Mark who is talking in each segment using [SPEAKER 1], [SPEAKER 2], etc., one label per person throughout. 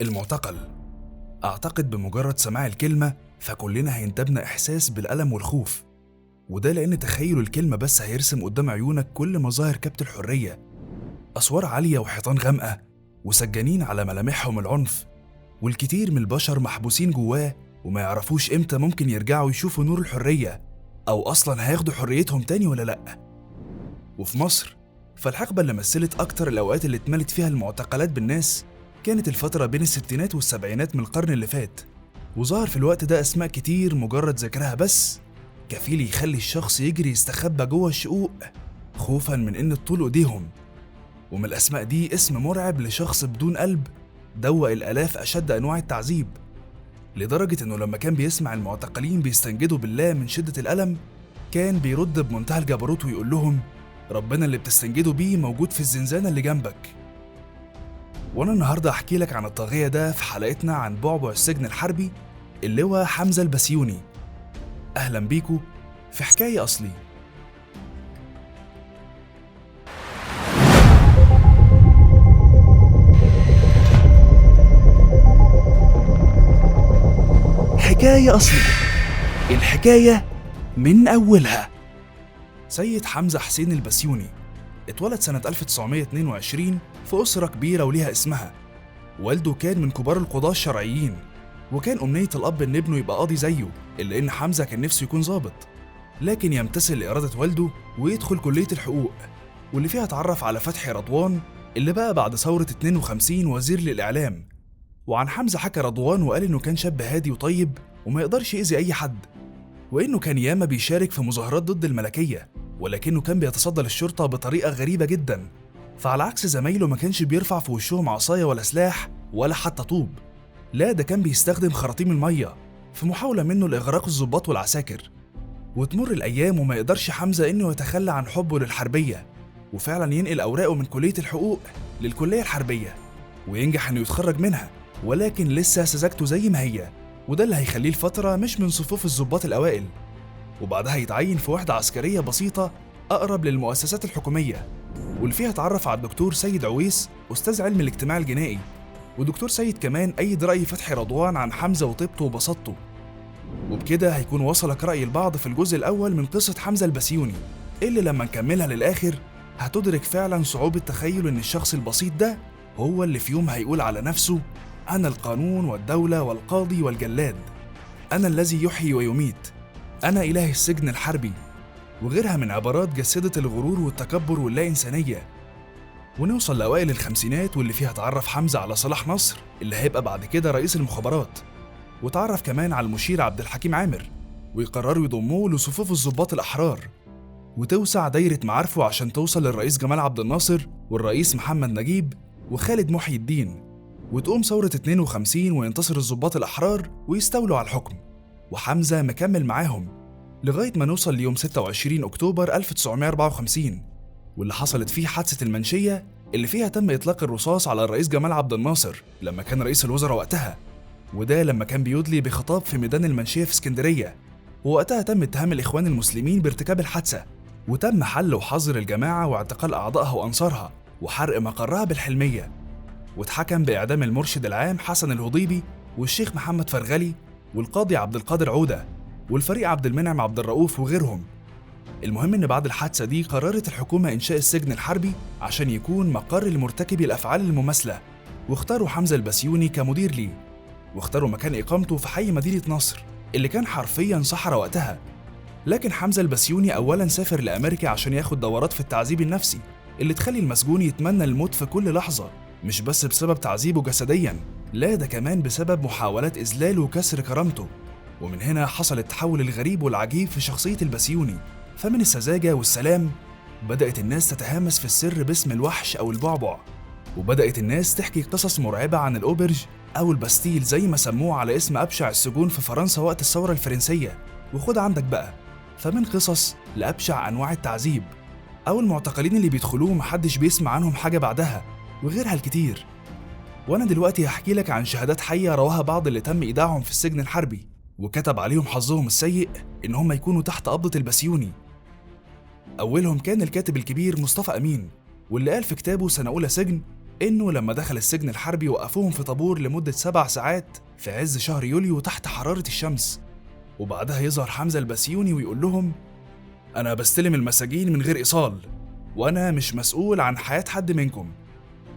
[SPEAKER 1] المعتقل. أعتقد بمجرد سماع الكلمة فكلنا هينتابنا إحساس بالألم والخوف، وده لأن تخيل الكلمة بس هيرسم قدام عيونك كل مظاهر كبت الحرية، أسوار عالية وحيطان غامقة وسجانين على ملامحهم العنف، والكتير من البشر محبوسين جواه وما يعرفوش إمتى ممكن يرجعوا يشوفوا نور الحرية أو أصلاً هياخدوا حريتهم تاني ولا لأ. وفي مصر فالحقبة اللي مثلت أكتر الأوقات اللي اتملت فيها المعتقلات بالناس كانت الفترة بين الستينات والسبعينات من القرن اللي فات، وظهر في الوقت ده أسماء كتير مجرد ذكرها بس كفيل يخلي الشخص يجري يستخبى جوه الشقوق خوفاً من إن تطول إيديهم. ومن الأسماء دي اسم مرعب لشخص بدون قلب دوق الآلاف أشد أنواع التعذيب، لدرجة إنه لما كان بيسمع المعتقلين بيستنجدوا بالله من شدة الألم كان بيرد بمنتهى الجبروت ويقول لهم: ربنا اللي بتستنجدوا بيه موجود في الزنزانة اللي جنبك. وأنا النهاردة أحكي لك عن الطاغية ده في حلقتنا عن بعبع السجن الحربي اللواء حمزة البسيوني. أهلا بيكو في حكاية أصلي. حكاية أصلي، الحكاية من أولها. سيد حمزة حسين البسيوني اتولد سنة 1922 في أسرة كبيرة وليها اسمها. والده كان من كبار القضاة الشرعيين، وكان أمنية الأب إن ابنه يبقى قاضي زيه، إلا إن حمزة كان نفسه يكون ضابط، لكن يمتثل لإرادة والده ويدخل كلية الحقوق، واللي فيها اتعرف على فتحي رضوان اللي بقى بعد ثورة 52 وزير للإعلام. وعن حمزة حكى رضوان وقال إنه كان شاب هادي وطيب وما يقدرش يأذي أي حد، وإنه كان ياما بيشارك في مظاهرات ضد الملكية، ولكنه كان بيتصدى للشرطة بطريقة غريبة جدا، فعلى عكس زمايله ما كانش بيرفع في وشهم عصاية ولا سلاح ولا حتى طوب، لا ده كان بيستخدم خراطيم المية في محاولة منه لإغراق الضباط والعساكر. وتمر الأيام وما يقدرش حمزة إنه يتخلى عن حبه للحربية، وفعلا ينقل أوراقه من كلية الحقوق للكلية الحربية وينجح إنه يتخرج منها، ولكن لسه سذاجته زي ما هي، وده اللي هيخليه الفترة مش من صفوف الضباط الأوائل. وبعدها يتعين في وحدة عسكرية بسيطة أقرب للمؤسسات الحكومية، واللي فيها اتعرف على الدكتور سيد عويس أستاذ علم الاجتماع الجنائي، ودكتور سيد كمان أيد رأي فتحي رضوان عن حمزة وطيبته وبساطته. وبكده هيكون وصلك رأي البعض في الجزء الأول من قصة حمزة البسيوني، اللي لما نكملها للآخر هتدرك فعلا صعوبة تخيل إن الشخص البسيط ده هو اللي في يوم هيقول على نفسه: أنا القانون والدولة والقاضي والجلاد، أنا الذي يحيي ويميت، أنا إله السجن الحربي، وغيرها من عبارات جسدت الغرور والتكبر واللا إنسانية. ونوصل لأوائل الخمسينات واللي فيها تعرف حمزة على صلاح نصر اللي هيبقى بعد كده رئيس المخابرات، وتعرف كمان على المشير عبد الحكيم عامر، ويقرروا يضموه لصفوف الضباط الأحرار، وتوسع دايرة معارفه عشان توصل للرئيس جمال عبد الناصر والرئيس محمد نجيب وخالد محي الدين، وتقوم ثورة 52 وينتصر الضباط الأحرار ويستولوا على الحكم، وحمزة مكمل معاهم لغاية ما نوصل ليوم 26 أكتوبر 1954 واللي حصلت فيه حادثة المنشية اللي فيها تم إطلاق الرصاص على الرئيس جمال عبد الناصر لما كان رئيس الوزراء وقتها، وده لما كان بيدلي بخطاب في ميدان المنشية في اسكندرية. ووقتها تم اتهام الإخوان المسلمين بارتكاب الحادثة، وتم حل وحظر الجماعة واعتقال أعضائها وأنصارها وحرق مقرها بالحلمية، واتحكم بإعدام المرشد العام حسن الهضيبي والشيخ محمد فرغلي والقاضي عبد القادر عودة والفريق عبد المنعم عبد الرؤوف وغيرهم. المهم إن بعد الحادثة دي قررت الحكومة إنشاء السجن الحربي عشان يكون مقر لمرتكبي الأفعال المماثلة، واختاروا حمزة البسيوني كمدير ليه، واختاروا مكان إقامته في حي مدينة نصر اللي كان حرفياً صحراء وقتها. لكن حمزة البسيوني أولاً سافر لأمريكا عشان ياخد دورات في التعذيب النفسي اللي تخلي المسجون يتمنى الموت في كل لحظة، مش بس بسبب تعذيبه جسدياً، لا ده كمان بسبب محاولات إذلال وكسر كرامته. ومن هنا حصل التحول الغريب والعجيب في شخصية البسيوني، فمن السذاجة والسلام بدأت الناس تتهامس في السر باسم الوحش أو البعبع، وبدأت الناس تحكي قصص مرعبة عن الأوبرج أو الباستيل زي ما سموه على اسم أبشع السجون في فرنسا وقت الثورة الفرنسية. وخد عندك بقى، فمن قصص لأبشع أنواع التعذيب أو المعتقلين اللي بيدخلوه محدش بيسمع عنهم حاجة بعدها، وغيرها الكتير. وأنا دلوقتي هحكي لك عن شهادات حية رواها بعض اللي تم إيداعهم في السجن الحربي وكتب عليهم حظهم السيء إن هم يكونوا تحت قبضة البسيوني. أولهم كان الكاتب الكبير مصطفى أمين، واللي قال في كتابه سنة أولى سجن إنه لما دخل السجن الحربي وقفوهم في طابور لمدة 7 ساعات في عز شهر يوليو تحت حرارة الشمس، وبعدها يظهر حمزة البسيوني ويقول لهم: أنا بستلم المساجين من غير إيصال، وأنا مش مسؤول عن حياة حد منكم،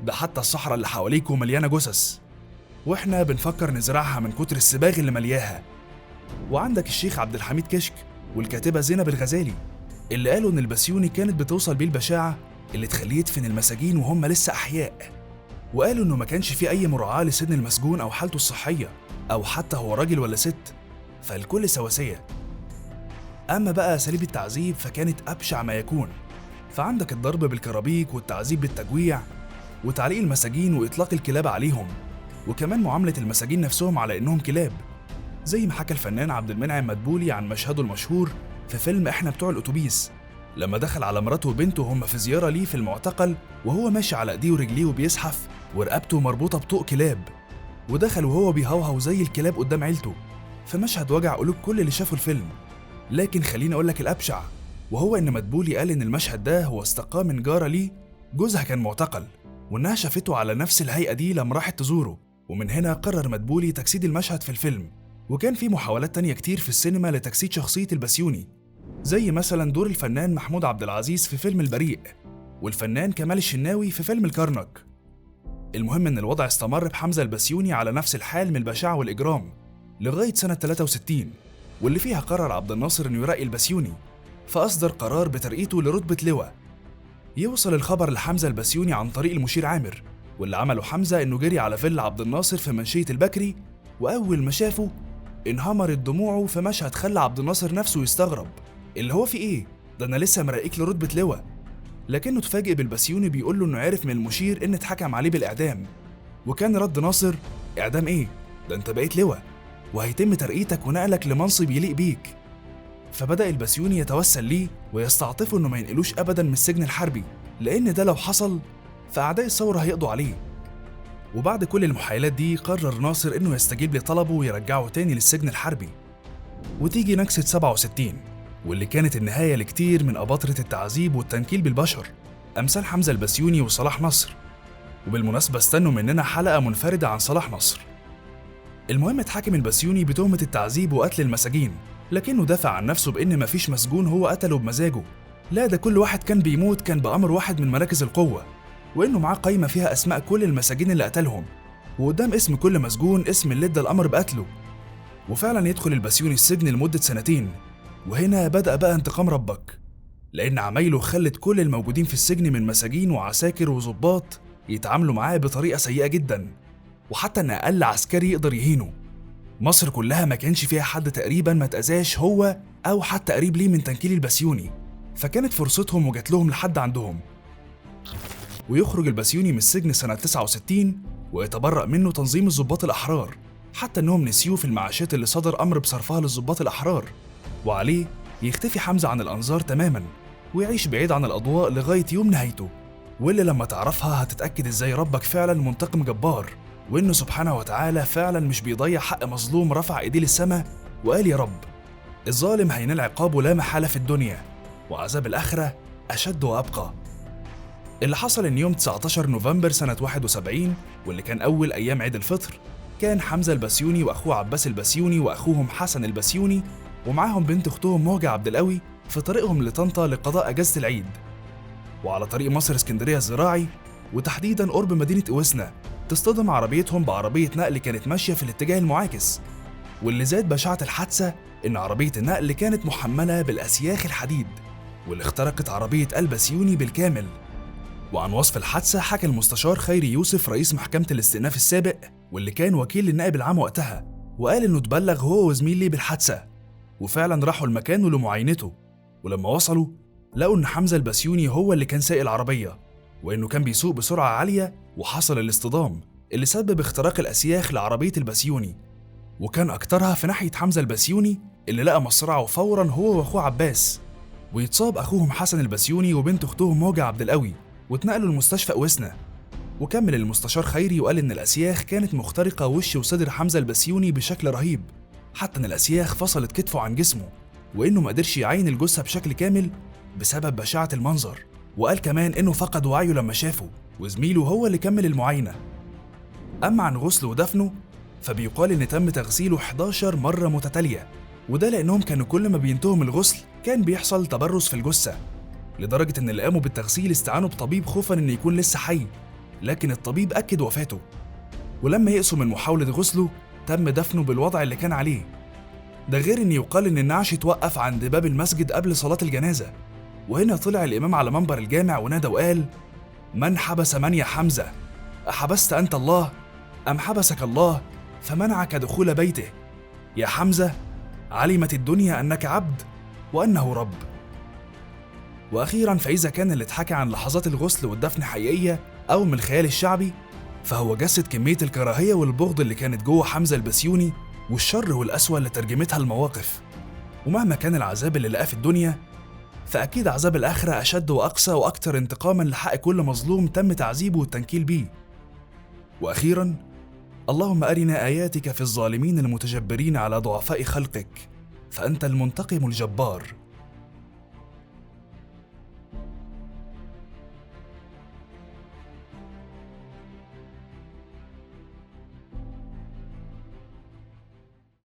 [SPEAKER 1] ده حتى الصحراء اللي حواليكم مليانة جثث، وإحنا بنفكر نزرعها من كتر السباغ اللي ملياها. وعندك الشيخ عبد الحميد كشك والكاتبة زينب الغزالي اللي قالوا إن البسيوني كانت بتوصل بيه البشاعة اللي تخليه يدفن المساجين وهم لسه أحياء، وقالوا إنه ما كانش فيه أي مراعاة لسن المسجون أو حالته الصحية أو حتى هو راجل ولا ست، فالكل سواسية. أما بقى أساليب التعذيب فكانت أبشع ما يكون، فعندك الضرب بالكرابيك والتعذيب بالتجويع وتعليق المساجين وإطلاق الكلاب عليهم، وكمان معاملة المساجين نفسهم على إنهم كلاب، زي ما حكى الفنان عبد المنعم مدبولي عن مشهده المشهور في فيلم إحنا بتوع الأتوبيس، لما دخل على مراته وبنته وهم في زيارة ليه في المعتقل وهو ماشي على إيديه ورجليه وبيزحف ورقبته مربوطة بطوق كلاب، ودخل وهو بيهوهو زي الكلاب قدام عيلته، فمشهد وجع قلوب كل اللي شافوا الفيلم. لكن خليني أقول لك الأبشع، وهو إن مدبولي قال إن المشهد ده هو استقاه من جارة ليه جوزها كان معتقل، وإنها شافته على نفس الهيئة دي لما راحت تزوره، ومن هنا قرر مدبولي تجسيد المشهد في الفيلم. وكان في محاولات تانية كتير في السينما لتجسيد شخصية البسيوني، زي مثلا دور الفنان محمود عبد العزيز في فيلم البريء، والفنان كمال الشناوي في فيلم الكرنك. المهم إن الوضع استمر بحمزة البسيوني على نفس الحال من البشاعة والإجرام لغاية سنة 63، واللي فيها قرر عبد الناصر إنه يرقي البسيوني، فأصدر قرار بترقيته لرتبة لواء. يوصل الخبر لحمزة البسيوني عن طريق المشير عامر، واللي عمله حمزة إنه جري على فيلا عبد الناصر في منشية البكري، وأول ما شافه انهمرت دموعه في مشهد خلى عبد الناصر نفسه يستغرب، اللي هو في إيه؟ ده أنا لسه مرقيك لرتبة لواء. لكنه اتفاجئ بالبسيوني بيقول له إنه عرف من المشير إن اتحكم عليه بالإعدام، وكان رد ناصر: إعدام إيه؟ ده أنت بقيت لواء وهيتم ترقيتك ونقلك لمنصب يليق بيك. فبدأ البسيوني يتوسل ليه ويستعطفه إنه ما ينقلوش أبداً من السجن الحربي، لأن ده لو حصل فأعداء الثورة هيقضوا عليه. وبعد كل المحايلات دي قرر ناصر إنه يستجيب لطلبه ويرجعه تاني للسجن الحربي. وتيجي نكسة 67، واللي كانت النهاية لكتير من أباطرة التعذيب والتنكيل بالبشر أمثال حمزة البسيوني وصلاح نصر. وبالمناسبة استنوا مننا حلقة منفردة عن صلاح نصر. المهم اتحاكم البسيوني بتهمة التعذيب وقتل المساجين، لكنه دافع عن نفسه بإن مفيش مسجون هو قتله بمزاجه، لا ده كل واحد كان بيموت كان بأمر واحد من مراكز القوة، وإنه معاه قايمة فيها أسماء كل المساجين اللي قتلهم، وقدام اسم كل مسجون اسم اللي ادى الأمر بقتله. وفعلا يدخل البسيوني السجن لمدة 2 سنين، وهنا بدأ بقى انتقام ربك، لأن عمايله خلت كل الموجودين في السجن من مساجين وعساكر وضباط يتعاملوا معاه بطريقة سيئة جدا، وحتى إن أقل عسكري يقدر يهينه. مصر كلها ما كانش فيها حد تقريبا ما تأذاش هو أو حتى قريب ليه من تنكيل البسيوني، فكانت فرصتهم وجات لهم لحد عندهم. ويخرج البسيوني من السجن سنة 69 ويتبرأ منه تنظيم الضباط الأحرار، حتى إنهم نسيوه في المعاشات اللي صدر أمر بصرفها للضباط الأحرار، وعليه يختفي حمزة عن الأنظار تماما ويعيش بعيد عن الأضواء لغاية يوم نهايته، واللي لما تعرفها هتتأكد إزاي ربك فعلا منتقم جبار، وإنه سبحانه وتعالى فعلا مش بيضيع حق مظلوم رفع إيديه للسماء وقال: يا رب الظالم هينال عقابه لا محالة في الدنيا، وعذاب الآخرة أشد وأبقى. اللي حصل إن يوم 19 نوفمبر سنة 71، واللي كان أول أيام عيد الفطر، كان حمزة البسيوني وأخوه عباس البسيوني وأخوهم حسن البسيوني ومعاهم بنت أختهم مهجة عبد القوي في طريقهم لطنطا لقضاء أجازة العيد. وعلى طريق مصر اسكندرية الزراعي، وتحديدا قرب مدينة إوسنا، تصطدم عربيتهم بعربية نقل كانت ماشية في الاتجاه المعاكس. واللي زاد بشاعة الحادثة إن عربية النقل كانت محملة بالأسياخ الحديد، واللي اخترقت عربية البسيوني بالكامل. وعن وصف الحادثة حكى المستشار خيري يوسف رئيس محكمة الاستئناف السابق، واللي كان وكيل للنائب العام وقتها، وقال إنه اتبلغ هو وزميل ليه بالحادثة، وفعلا راحوا المكان لمعاينته. ولما وصلوا لقوا إن حمزة البسيوني هو اللي كان سايق العربية، وإنه كان بيسوق بسرعة عالية، وحصل الاصطدام اللي سبب اختراق الأسياخ لعربية البسيوني، وكان أكترها في ناحية حمزة البسيوني اللي لقى مصرعه فورا هو وأخوه عباس. ويتصاب أخوهم حسن البسيوني وبنت أختهم موجة عبد القوي، واتنقلوا المستشفى أوسنا. وكمل المستشار خيري وقال إن الأسياخ كانت مخترقة وش وصدر حمزة البسيوني بشكل رهيب، حتى إن الأسياخ فصلت كتفه عن جسمه، وإنه ما قدرش يعاين الجثة بشكل كامل بسبب بشاعة المنظر. وقال كمان إنه فقد وعيه لما شافه، وزميله هو اللي كمل المعاينة. أما عن غسله ودفنه فبيقال إن تم تغسيله 11 مرة متتالية، وده لأنهم كانوا كل ما بينتهوا من الغسل كان بيحصل تبرز في الجثة، لدرجة إن اللي قاموا بالتغسيل استعانوا بطبيب خوفا إن يكون لسه حي، لكن الطبيب أكد وفاته. ولما يئسوا من محاولة غسله تم دفنه بالوضع اللي كان عليه. ده غير إن يقال إن النعش اتوقف عند باب المسجد قبل صلاة الجنازة، وهنا طلع الإمام على منبر الجامع ونادى وقال: من حبس من يا حمزة؟ أحبست أنت الله؟ أم حبسك الله فمنعك دخول بيته؟ يا حمزة، علمت الدنيا أنك عبد وأنه رب. وأخيرا، فإذا كان اللي اتحكى عن لحظات الغسل والدفن حقيقية أو من الخيال الشعبي، فهو جسد كمية الكراهية والبغض اللي كانت جوه حمزة البسيوني والشر والقسوة اللي ترجمتها المواقف. ومهما كان العذاب اللي لقاه في الدنيا، فأكيد عذاب الآخرة أشد وأقسى وأكثر انتقاما لحق كل مظلوم تم تعذيبه والتنكيل بيه. وأخيرا، اللهم أرنا آياتك في الظالمين المتجبرين على ضعفاء خلقك، فأنت المنتقم الجبار.